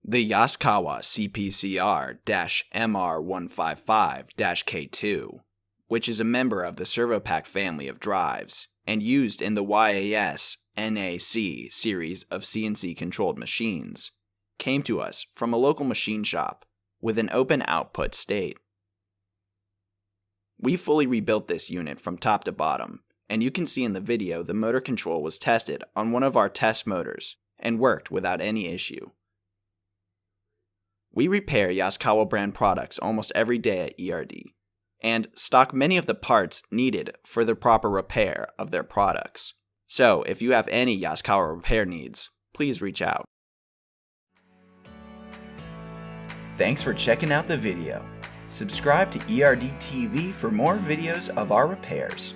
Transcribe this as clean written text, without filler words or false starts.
The Yaskawa cpcr-mr155-k2, which is a member of the servopack family of drives and used in the YASNAC series of CNC-controlled machines, came to us from a local machine shop with an open output state. We fully rebuilt this unit from top to bottom, and you can see in the video the motor control was tested on one of our test motors and worked without any issue. We repair Yaskawa brand products almost every day at ERD, and stock many of the parts needed for the proper repair of their products. So if you have any Yaskawa repair needs, please reach out. Thanks for checking out the video. Subscribe to ERD TV for more videos of our repairs.